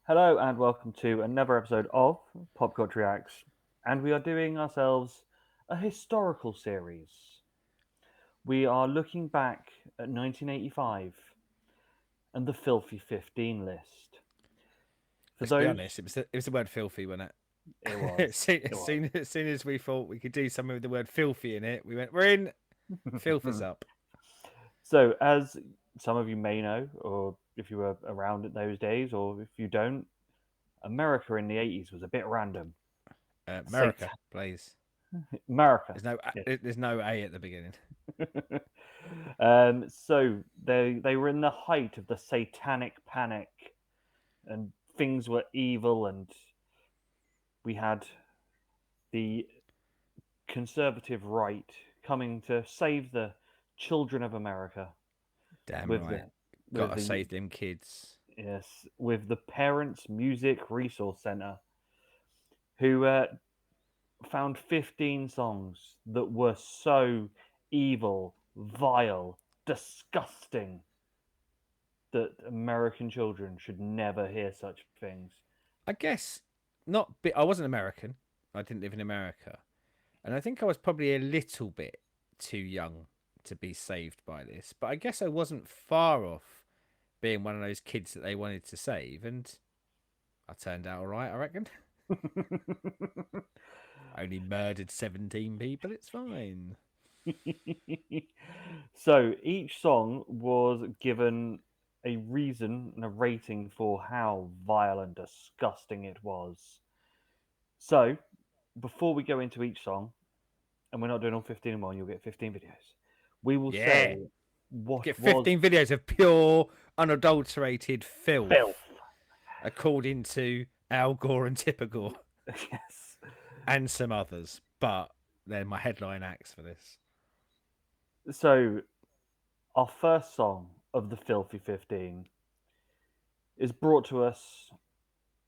Hello and welcome to another episode of Pop Culture Reacts, and we are doing ourselves a historical series. We are looking back at 1985 and the Filthy 15 list. For Let's be those, honest, it was the word filthy, wasn't it was, it? as, soon, it as, was. soon, as soon as we thought we could do something with the word filthy in it, we went, we're in. Filth is up. So, as some of you may know, or if you were around at those days, or if you don't, America in the 80s was a bit random. America, Satan, please. America. There's no Yes. there's no A at the beginning. So they were in the height of the satanic panic, and things were evil, and we had the conservative right coming to save the children of America Damn with right. the with Gotta the save them kids. yes with the Parents Music Resource Center, who found 15 songs that were so evil, vile, disgusting that American children should never hear such things. I guess not. I wasn't American. I didn't live in America, and I think I was probably a little bit too young to be saved by this. But I guess I wasn't far off being one of those kids that they wanted to save, and I turned out all right. I reckon. Only murdered 17 people. It's fine. So each song was given a reason and a rating for how vile and disgusting it was. So before we go into each song, and we're not doing all 15 in one, you'll get 15 videos. We will Yeah. say what Get was 15 videos of pure, unadulterated filth, filth. according to Al Gore and Tipper Gore, Yes. and some others. But they're my headline acts for this. So our first song of the Filthy 15 is brought to us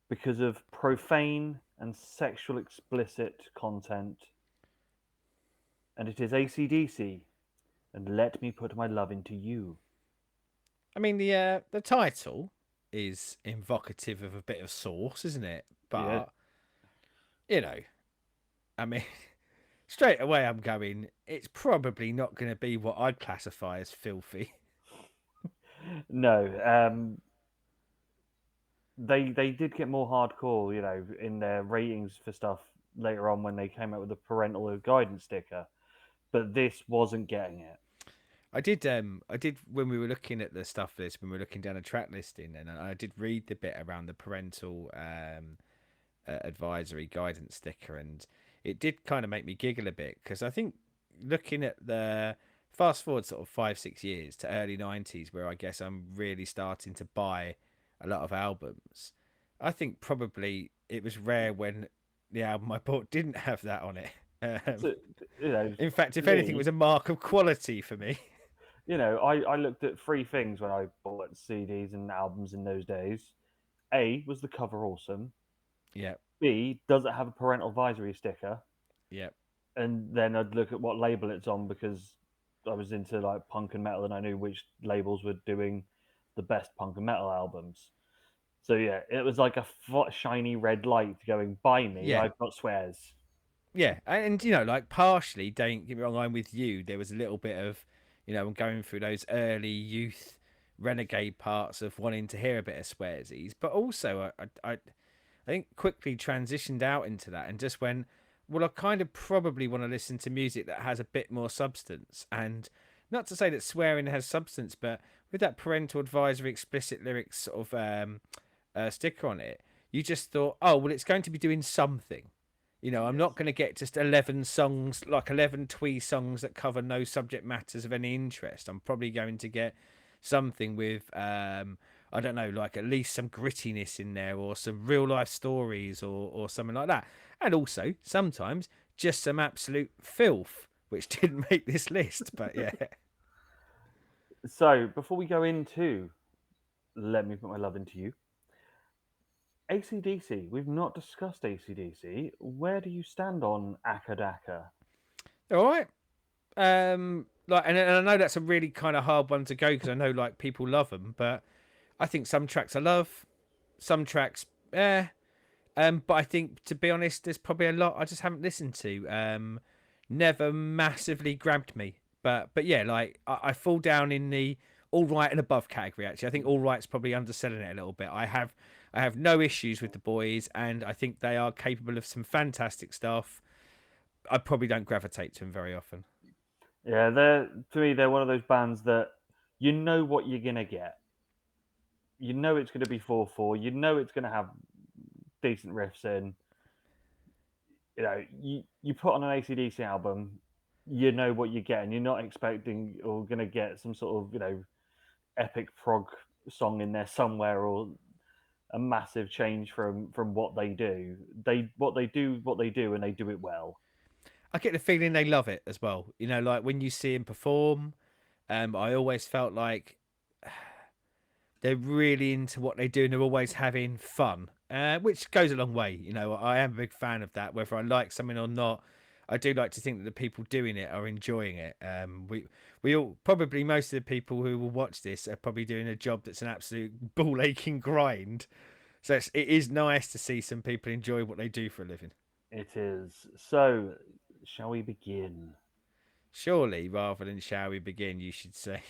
because of profane and sexual explicit content, and it is ACDC and Let Me Put My Love Into You. I mean, the title is invocative of a bit of sauce, isn't it? Yeah. But, you know, I mean, straight away I'm going, it's probably not going to be what I'd classify as filthy. No, they did get more hardcore, in their ratings for stuff later on when they came out with the parental guidance sticker, but this wasn't getting it. I did when we were looking at the stuff for this, when we were looking down a track listing, and I did read the bit around the parental advisory guidance sticker, and it did kind of make me giggle a bit because I think looking at the fast forward sort of 5 6 years to early 90s, where I guess I'm really starting to buy a lot of albums, I think probably it was rare when the album I bought didn't have that on it. Um, So, you know, in fact, for if anything, it me, was a mark of quality for me. I looked at three things when I bought CDs and albums in those days. A, was the cover awesome? Yeah, B, does it have a parental advisory sticker? yeah. And then I'd look at what label it's on because I was into like punk and metal and I knew which labels were doing the best punk and metal albums. So yeah, it was like a shiny red light going, "Buy me, Yeah, I've got swears." yeah, and like partially, don't get me wrong, I'm with you. There was a little bit of, I'm going through those early youth renegade parts of wanting to hear a bit of swearsies, but also I think quickly transitioned out into that and just went, well, I kind of probably want to listen to music that has a bit more substance. And not to say that swearing has substance, but with that parental advisory explicit lyrics sort of sticker on it, you just thought, oh, well, it's going to be doing something. I'm Yes. not going to get just 11 songs, like 11 twee songs that cover no subject matters of any interest. I'm probably going to get something with, I don't know, like at least some grittiness in there or some real life stories or something like that. And also, sometimes, just some absolute filth, which didn't make this list. But yeah. So before we go into "Let Me Put My Love Into You," ACDC. We've not discussed ACDC. Where do you stand on Akadaka? All right. And I know that's a really kind of hard one to go because I know like people love them, but I think some tracks I love, Some tracks, but I think, to be honest, there's probably a lot I just haven't listened to. Never massively grabbed me, but yeah, like I fall down in the all right and above category. Actually, I think all right's probably underselling it a little bit. I have no issues with the boys, and I think they are capable of some fantastic stuff. I probably don't gravitate to them very often. Yeah, they're to me they're one of those bands that you know what you're gonna get. You know it's gonna be 4/4. You know it's gonna have decent riffs in. You know, you put on an ACDC album, you know what you're getting. You're not expecting or gonna get some sort of epic prog song in there somewhere or a massive change from what they do. What they do, and they do it well. I get the feeling they love it as well. Like when you see them perform, I always felt like they're really into what they do and they're always having fun, which goes a long way. I am a big fan of that. Whether I like something or not, I do like to think that the people doing it are enjoying it. We all, probably most of the people who will watch this are probably doing a job that's an absolute ball aching grind. So it is nice to see some people enjoy what they do for a living. It is. So, shall we begin? Surely, rather than shall we begin, you should say,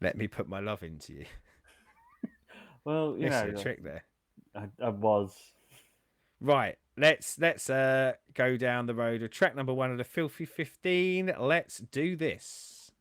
"Let me put my love into you." Well, Missing a trick there. I was. Right, let's go down the road of track number 1 of the Filthy 15. Let's do this.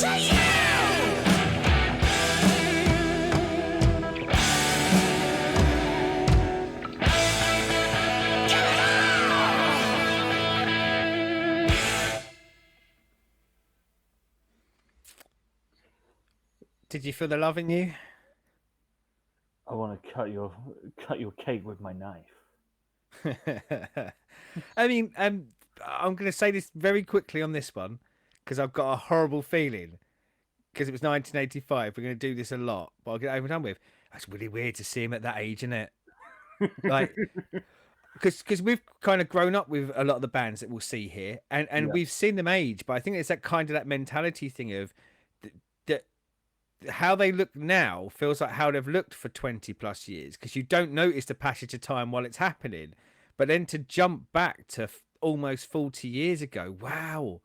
to you. Give it all. Did you feel the love in you? I want to cut your cake with my knife. I mean, I'm going to say this very quickly on this one because I've got a horrible feeling because it was 1985. We're going to do this a lot, but I'll get it over and done with. That's really weird to see him at that age, isn't it? Like, because we've kind of grown up with a lot of the bands that we'll see here, and Yeah, we've seen them age, but I think it's that kind of that mentality thing of that how they look now feels like how they've looked for 20 plus years because you don't notice the passage of time while it's happening, but then to jump back to almost 40 years ago, wow,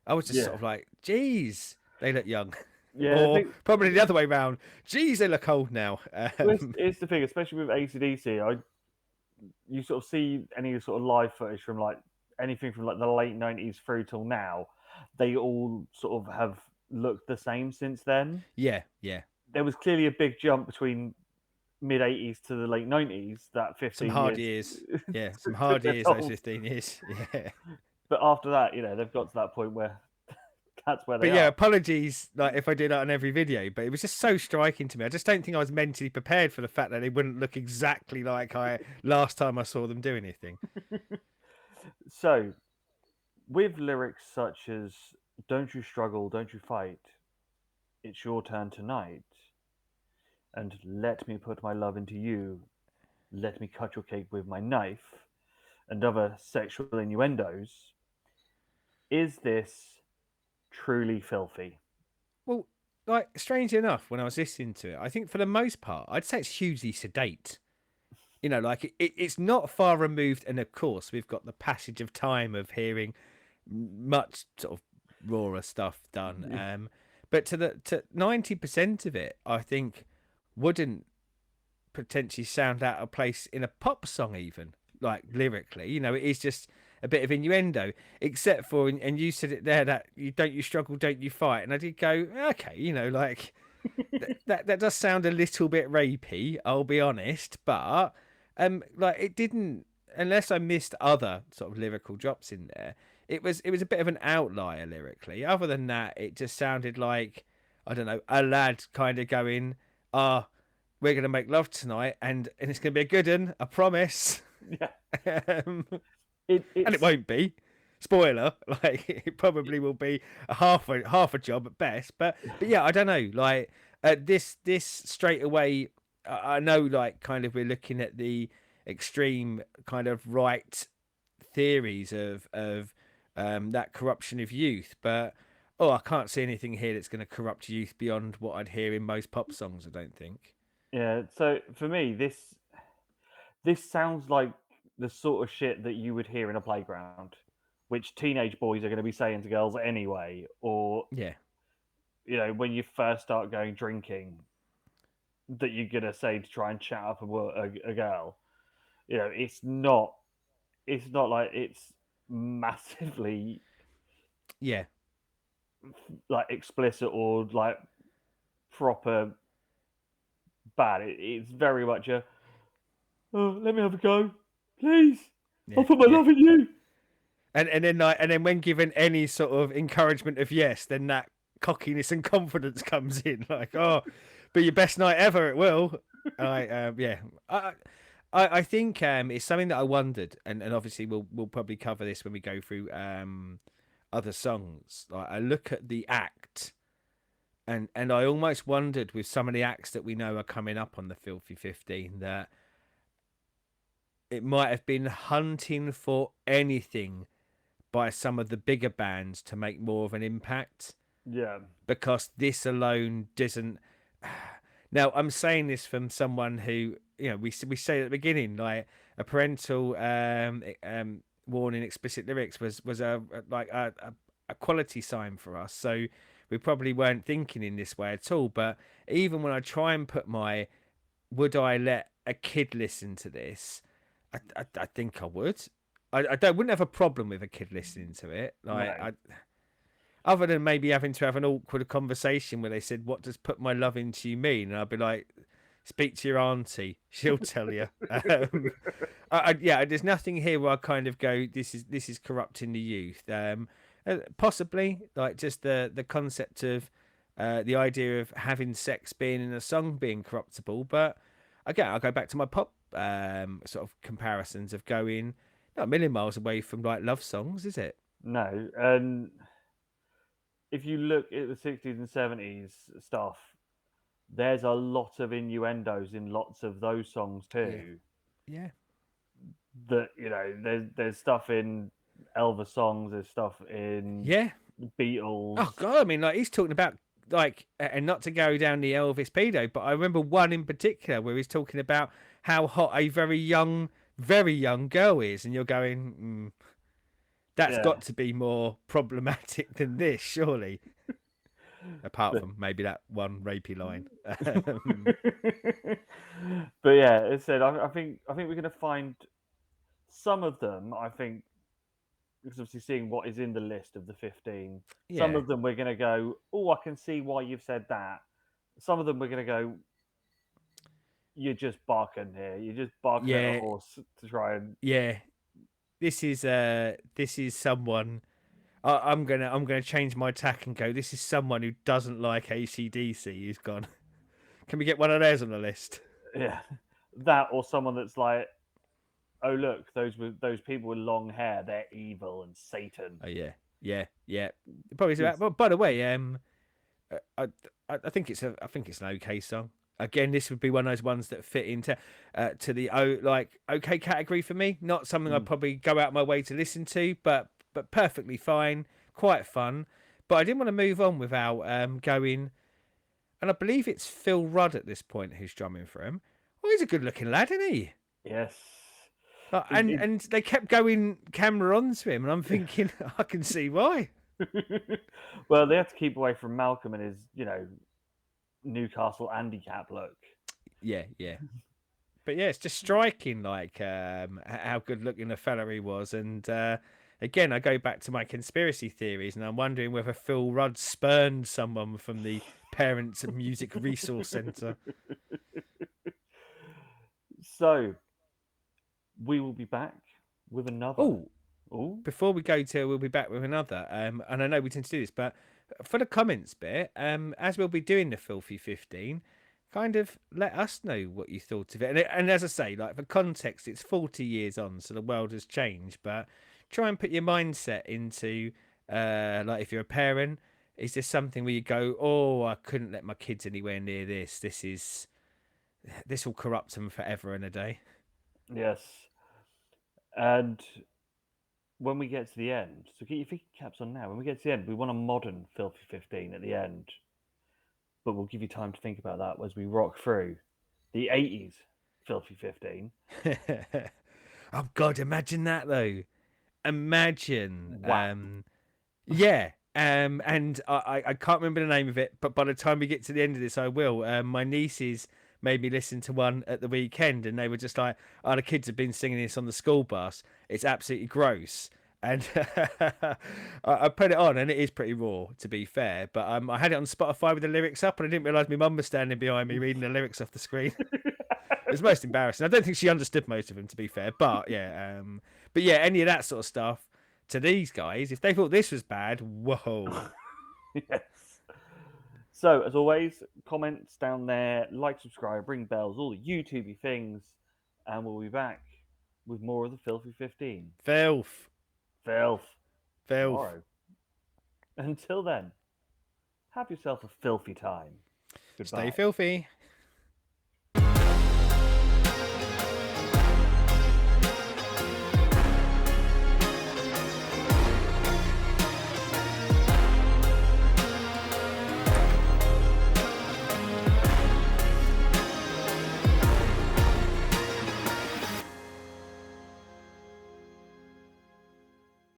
I was just yeah, sort of like, geez, they look young. yeah. I Or think probably the other way round. Geez, they look old now. well, it's the thing, especially with ACDC. You sort of see any sort of live footage from like anything from like the late 90s through till now. They all sort of have looked the same since then. Yeah, yeah. There was clearly a big jump between mid 80s to the late 90s. That Some 15 hard years years. Yeah, some took hard their years, those toll. 15 years. Yeah. But after that, they've got to that point where that's where But they yeah, are. apologies like if I do that on every video, but it was just so striking to me. I just don't think I was mentally prepared for the fact that they wouldn't look exactly like I last time I saw them do anything. So, with lyrics such as "Don't you struggle, don't you fight, it's your turn tonight," and "Let me put my love into you, let me cut your cake with my knife," and other sexual innuendos, is this truly filthy? Well, like strangely enough, when I was listening to it, I think for the most part, I'd say it's hugely sedate. Like it's not far removed, and of course, we've got the passage of time of hearing much sort of rawer stuff done. But to 90% of it, I think wouldn't potentially sound out of place in a pop song, even like lyrically. It is just a bit of innuendo, except for and you said it there that you struggle, don't you fight, and I did go okay, like that does sound a little bit rapey, I'll be honest, but like it didn't, unless I missed other sort of lyrical drops in there. It was a bit of an outlier lyrically. Other than that, it just sounded like I don't know, a lad kind of going, we're gonna make love tonight, and it's gonna be a good one, I promise. Yeah, um, it, and it it's won't be. Spoiler, like it probably will be a half a job at best. But yeah, I don't know. Like this straight away, I know like kind of we're looking at the extreme kind of right theories of that corruption of youth, but I can't see anything here that's going to corrupt youth beyond what I'd hear in most pop songs. I don't think. yeah. So for me, this sounds like the sort of shit that you would hear in a playground, which teenage boys are going to be saying to girls anyway, or Yeah, when you first start going drinking, that you're going to say to try and chat up a girl. It's not like it's massively yeah, like explicit or like proper bad. It's very much a, oh, let me have a go, please. I'll yeah, put my yeah. love in you. And then when given any sort of encouragement of yes, then that cockiness and confidence comes in. Like, be your best night ever. It will. Yeah. I think it's something that I wondered, and obviously we'll probably cover this when we go through other songs. Like I look at the act, and I almost wondered with some of the acts that we know are coming up on the Filthy 15 that it might have been hunting for anything by some of the bigger bands to make more of an impact Yeah, because this alone doesn't. Now, I'm saying this from someone who, we say at the beginning, like a parental warning, explicit lyrics was a quality sign for us. So we probably weren't thinking in this way at all. But even when I try and put would I let a kid listen to this? I think I would. I wouldn't have a problem with a kid listening to it. no, other than maybe having to have an awkward conversation where they said, "What does put my love into you mean?" And I'd be like, "Speak to your auntie; she'll tell you." Yeah, there's nothing here where I kind of go, "This is corrupting the youth." Possibly like just the concept of the idea of having sex being in a song being corruptible, but again, I'll go back to my pop sort of comparisons of going not a million miles away from like love songs, is it? No, and if you look at the 60s and 70s stuff, there's a lot of innuendos in lots of those songs Yeah. too. Yeah. That there's stuff in Elvis songs, there's stuff in Yeah. Beatles. Oh god, I mean, like he's talking about like, and not to go down the Elvis pedo, but I remember one in particular where he's talking about how hot a very young girl is, and you're going, that's Yeah, got to be more problematic than this, surely. Apart but from maybe that one rapey line. but yeah, it said I think we're gonna find some of them. I think because obviously seeing what is in the list of the 15, some Yeah, of them we're gonna go, oh, I can see why you've said that. Some of them we're gonna go, you're just barking here. You're just barking at a yeah, horse to try and yeah. This is someone. I'm gonna change my tack and go. This is someone who doesn't like ACDC. Who's gone? Can we get one of theirs on the list? yeah, that or someone that's like, oh look, those people with long hair, they're evil and Satan. Oh yeah, yeah, yeah. Probably Yes. about. But by the way, I I think I think it's an okay song. Again, this would be one of those ones that fit into to the like okay category for me. Not something I'd Mm. probably go out my way to listen to, but perfectly fine, quite fun. But I didn't want to move on without going. And I believe it's Phil Rudd at this point who's drumming for him. Well, he's a good-looking lad, isn't he? Yes. And It- and they kept going camera on to him, and I'm thinking I can see why. well, they have to keep away from Malcolm and his, Newcastle handicap look. Yeah, yeah. But yeah, it's just striking, like how good looking a fella he was. And again, I go back to my conspiracy theories, and I'm wondering whether Phil Rudd spurned someone from the Parents Music Resource Centre. So we will be back with another. Oh, Oh, before we go to, we'll be back with another. And I know we tend to do this, but for the comments bit, as we'll be doing the Filthy 15, kind of let us know what you thought of it. And as I say, like for context, it's 40 years on, so the world has changed. But try and put your mindset into, like if you're a parent, is this something where you go, oh, I couldn't let my kids anywhere near this. This will corrupt them forever and a day. yes. And when we get to the end, so get your thinking caps on now. When we get to the end, we want a modern Filthy 15 at the end. But we'll give you time to think about that as we rock through the 80s Filthy 15. Oh God, imagine that though. Imagine. Wow. Yeah. And I can't remember the name of it, but by the time we get to the end of this, I will. My nieces made me listen to one at the weekend, and they were just like, "Oh, the kids have been singing this on the school bus. It's absolutely gross." And I put it on, and it is pretty raw, to be fair. But I had it on Spotify with the lyrics up, and I didn't realise my mum was standing behind me reading the lyrics off the screen. It was most embarrassing. I don't think she understood most of them, to be fair. But yeah, any of that sort of stuff to these guys, if they thought this was bad, whoa. Yes. So, as always, comments down there, like, subscribe, ring bells, all the YouTubey things, and we'll be back with more of the Filthy 15. Filth. Filth. Filth. Tomorrow. Until then, have yourself a filthy time. Goodbye. Stay filthy.